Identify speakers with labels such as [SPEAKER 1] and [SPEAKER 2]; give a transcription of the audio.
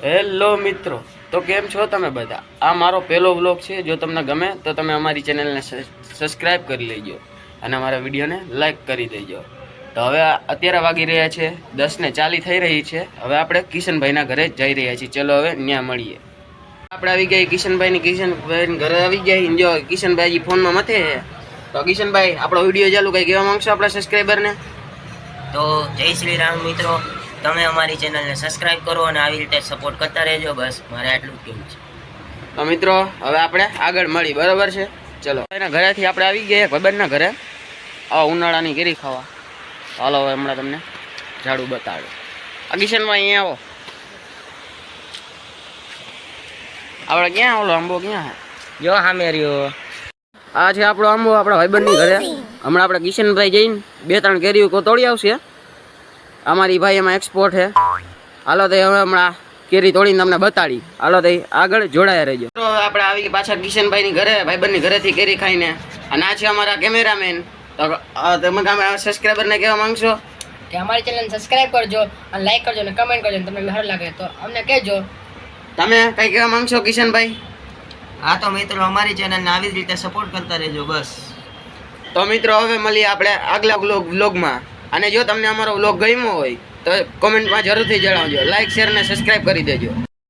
[SPEAKER 1] Hello મિત્રો, તો કેમ છો તમે બધા? આ મારો પહેલો વ્લોગ છે. જો તમને ગમે તો તમે અમારી ચેનલને સબસ્ક્રાઈબ કરી લેજો અને અમારા વિડીયોને લાઈક કરી દેજો. તો હવે અત્યારે વાગી રહ્યા છે 10:40 થઈ રહી છે. હવે આપણે કિશનભાઈના ઘરે જઈ રહ્યા છીએ. ચલો હવે ત્યાં મળીએ. આપણે આવી ગયા કિશનભાઈની ઘરે આવી ગયા. જો કિશનભાઈ ફોનમાં મથે છે. તો કિશનભાઈ, આપણો વિડીયો ચાલુ કંઈ કહેવા માંગશો આપણા સબસ્ક્રાઈબરને?
[SPEAKER 2] તો જય શ્રી રામ મિત્રો, તમે અમારી ચેનલને સબસ્ક્રાઇબ કરો અને આવી રીતે સપોર્ટ કરતા રહેજો. બસ મારે આટલું જ કહેવું છે.
[SPEAKER 1] તો મિત્રો હવે આપણે આગળ મળી, બરાબર છે? ચલો, એના ઘરેથી આપણે આવી ગયા ભાઈબંધના ઘરે આ ઉનાળાની કેરી ખાવા. હાલો હવે હમણાં તમને ઝાડુ બતાડો. આ કિશનમાં અહીંયા આવો. આપણે ક્યાં ઓલો આંબો ક્યાં હે?
[SPEAKER 2] જો સામે રહ્યો.
[SPEAKER 1] આ છે આપણો આંબો આપણા ભાઈબંધની ઘરે. હમણાં આપણે કિશનભાઈ જઈને 2-3 કેરીઓ તોડી આવશે. અમારી ભાઈ એમાં એક્સપોર્ટ છે. હાલો તો હવે હમણાં કેરી તોડીને તમને બતાડી. હાલો તો આગળ જોડાયા રહેજો. તો હવે આપણે આવી પાછા કિશનભાઈની ઘરે, ભાઈબંધની ઘરેથી કેરી ખાઈને. અને આ છે અમારા કેમેરામેન. તો તમે સબસ્ક્રાઈબરને કહેવા માંગશો
[SPEAKER 3] કે અમારી ચેનલ સબસ્ક્રાઇબ કરજો અને લાઈક કરજો અને કમેન્ટ કરજો. તમને સારું લાગે તો અમને કહેજો. તમે
[SPEAKER 1] કઈ કહેવા માંગશો કિશનભાઈ?
[SPEAKER 2] હા તો મિત્રો, અમારી ચેનલને આવી જ રીતે સપોર્ટ કરતા રહેજો. બસ
[SPEAKER 1] તો મિત્રો હવે મળીએ આપણે આગલા વ્લોગમાં. અને જો તમને અમારો વ્લોગ ગમ્યો હોય તો કોમેન્ટમાં જરૂરથી જણાવજો. લાઈક, શેર અને સબસ્ક્રાઈબ કરી દેજો.